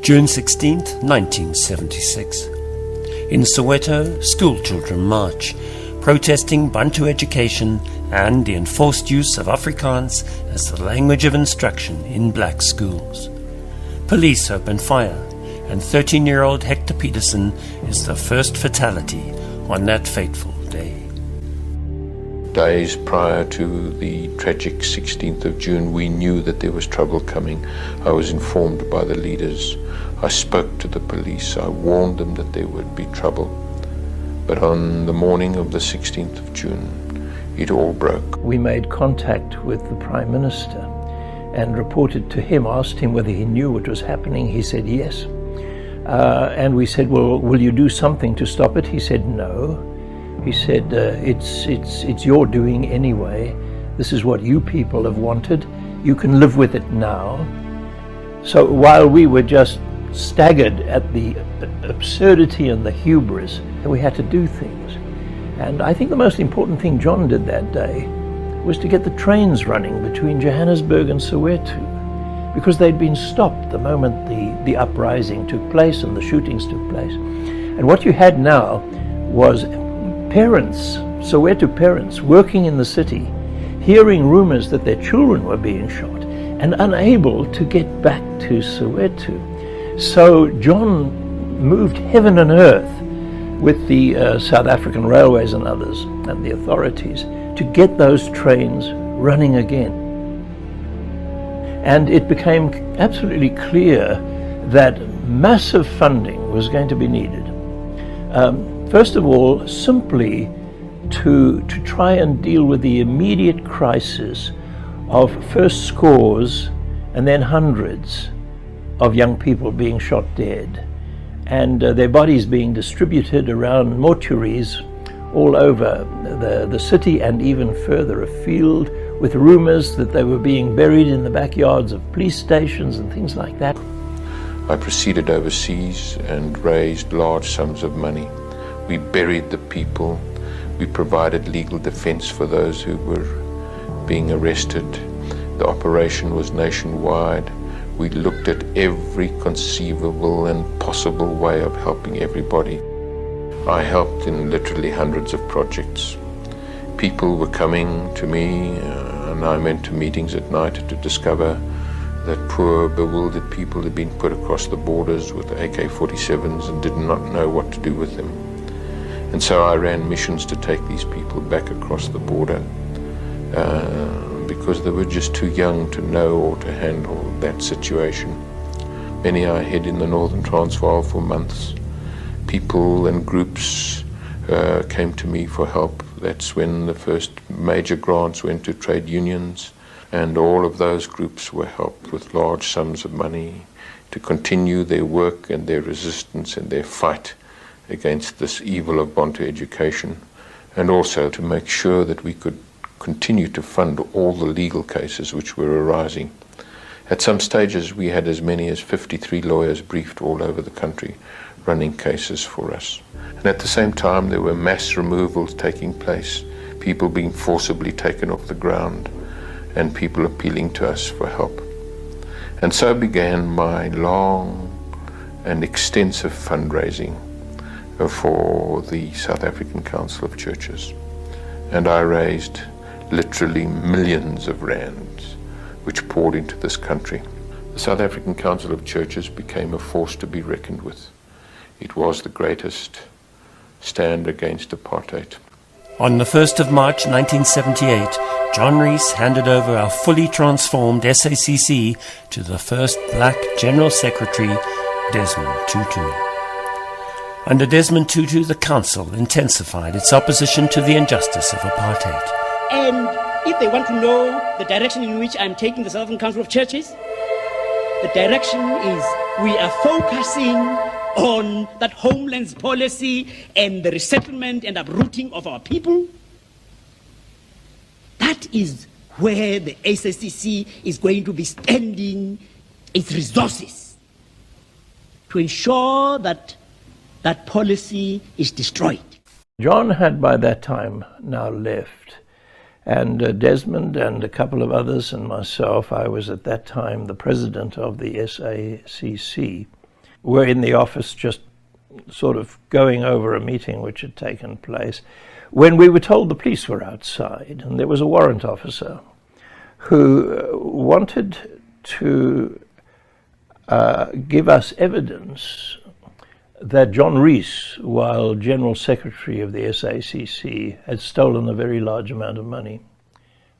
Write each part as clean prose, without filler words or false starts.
June 16th, 1976. In Soweto, school children march, protesting Bantu education and the enforced use of Afrikaans as the language of instruction in black schools. Police open fire, and 13-year-old Hector Peterson is the first fatality on that fateful day. Days prior to the tragic 16th of June, we knew that there was trouble coming. I was informed by the leaders. I spoke to the police. I warned them that there would be trouble. But on the morning of the 16th of June, it all broke. We made contact with the Prime Minister and reported to him, asked him whether he knew what was happening. He said yes. And we said, well, will you do something to stop it? He said no. He said, it's your doing anyway. This is what you people have wanted. You can live with it now. So while we were just staggered at the absurdity and the hubris, we had to do things. And I think the most important thing John did that day was to get the trains running between Johannesburg and Soweto, because they'd been stopped the moment the uprising took place and the shootings took place. And what you had now was parents, Soweto parents, working in the city, hearing rumors that their children were being shot and unable to get back to Soweto. So John moved heaven and earth with the South African Railways and others and the authorities to get those trains running again. And it became absolutely clear that massive funding was going to be needed. First of all, simply to try and deal with the immediate crisis of first scores and then hundreds of young people being shot dead, and their bodies being distributed around mortuaries all over the city and even further afield, with rumors that they were being buried in the backyards of police stations and things like that. I proceeded overseas and raised large sums of money. We buried the people. We provided legal defense for those who were being arrested. The operation was nationwide. We looked at every conceivable and possible way of helping everybody. I helped in literally hundreds of projects. People were coming to me, and I went to meetings at night to discover that poor, bewildered people had been put across the borders with AK-47s and did not know what to do with them. And so I ran missions to take these people back across the border because they were just too young to know or to handle that situation. Many I hid in the Northern Transvaal for months. People and groups came to me for help. That's when the first major grants went to trade unions, and all of those groups were helped with large sums of money to continue their work and their resistance and their fight against this evil of Bantu education, and also to make sure that we could continue to fund all the legal cases which were arising. At some stages we had as many as 53 lawyers briefed all over the country running cases for us. And at the same time there were mass removals taking place, people being forcibly taken off the ground, and people appealing to us for help. And so began my long and extensive fundraising for the South African Council of Churches. And I raised literally millions of rands which poured into this country. The South African Council of Churches became a force to be reckoned with. It was the greatest stand against apartheid. On the 1st of March 1978, John Rees handed over our fully transformed SACC to the first black General Secretary, Desmond Tutu. Under Desmond Tutu, the Council intensified its opposition to the injustice of apartheid. And if they want to know the direction in which I'm taking the South African Council of Churches, the direction is we are focusing on that homelands policy and the resettlement and uprooting of our people. That is where the SACC is going to be spending its resources to ensure that that policy is destroyed. John had by that time now left, and Desmond and a couple of others and myself, I was at that time the president of the SACC, were in the office just sort of going over a meeting which had taken place, when we were told the police were outside, and there was a warrant officer who wanted to give us evidence that John Rees, while General Secretary of the SACC, had stolen a very large amount of money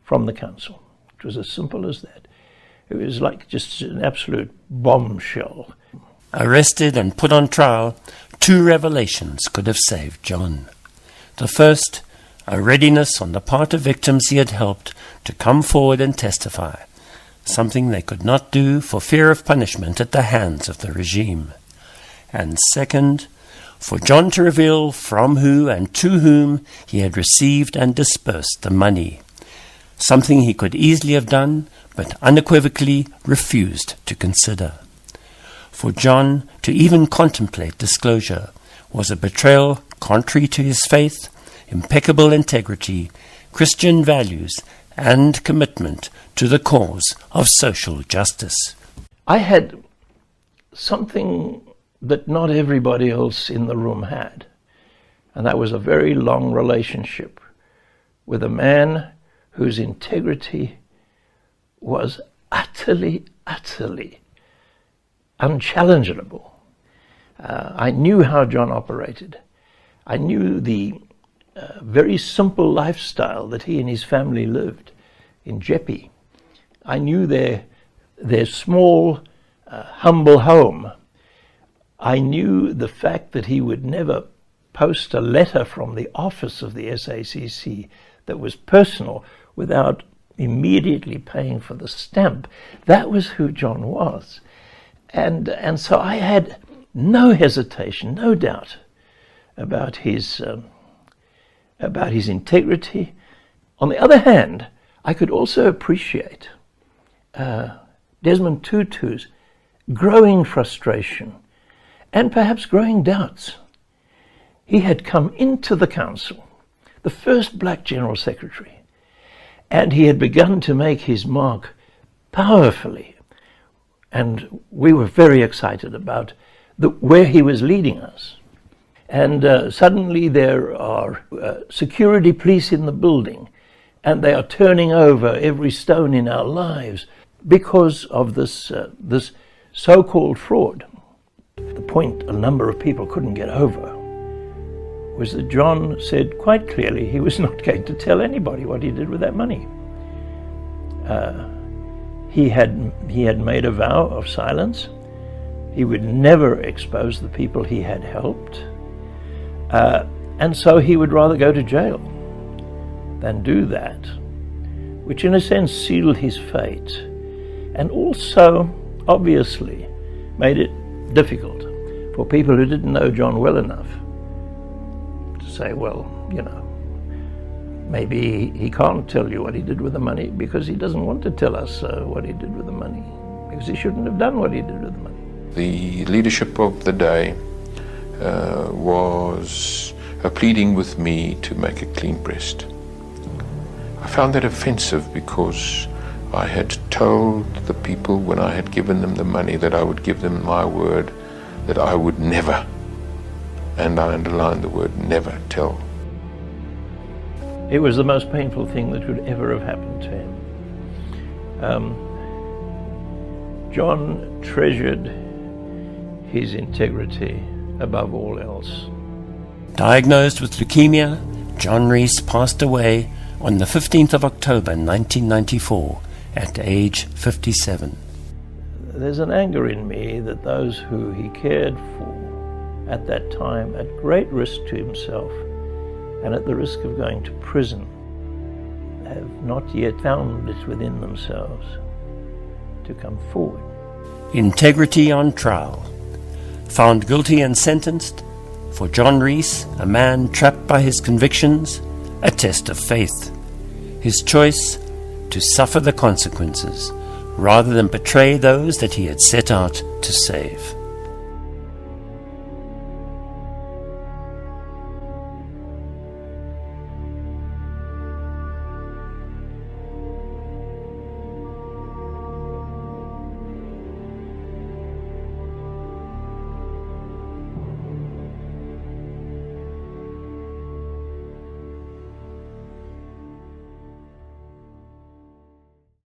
from the council. It was as simple as that. It was like just an absolute bombshell. Arrested and put on trial, 2 revelations could have saved John. The first, a readiness on the part of victims he had helped to come forward and testify, something they could not do for fear of punishment at the hands of the regime. And second, for John to reveal from who and to whom he had received and dispersed the money, something he could easily have done, but unequivocally refused to consider. For John to even contemplate disclosure was a betrayal contrary to his faith, impeccable integrity, Christian values, and commitment to the cause of social justice. I had something that not everybody else in the room had, and that was a very long relationship with a man whose integrity was utterly unchallengeable. I knew how John operated. I knew the very simple lifestyle that he and his family lived in Jeppe. I knew their small, humble home. I knew the fact that he would never post a letter from the office of the SACC that was personal without immediately paying for the stamp. That was who John was. And so I had no hesitation, no doubt about his integrity. On the other hand, I could also appreciate Desmond Tutu's growing frustration and perhaps growing doubts. He had come into the council, the first black general secretary, and he had begun to make his mark powerfully. And we were very excited about where he was leading us. And suddenly there are security police in the building, and they are turning over every stone in our lives because of this so-called fraud. The point a number of people couldn't get over was that John said quite clearly he was not going to tell anybody what he did with that money. He had made a vow of silence. He would never expose the people he had helped. And so he would rather go to jail than do that, which in a sense sealed his fate, and also obviously made it difficult for people who didn't know John well enough to say, well, you know, maybe he can't tell you what he did with the money because he doesn't want to tell us what he did with the money, because he shouldn't have done what he did with the money. The leadership of the day was pleading with me to make a clean breast. I found that offensive because I had told the people when I had given them the money that I would give them my word that I would never, and I underline the word never, tell. It was the most painful thing that could ever have happened to him. John treasured his integrity above all else. Diagnosed with leukemia, John Rees passed away on the 15th of October 1994 at age 57. There's an anger in me that those who he cared for at that time, at great risk to himself and at the risk of going to prison, have not yet found it within themselves to come forward. Integrity on trial. Found guilty and sentenced. For John Rees, a man trapped by his convictions, a test of faith. His choice, to suffer the consequences rather than betray those that he had set out to save.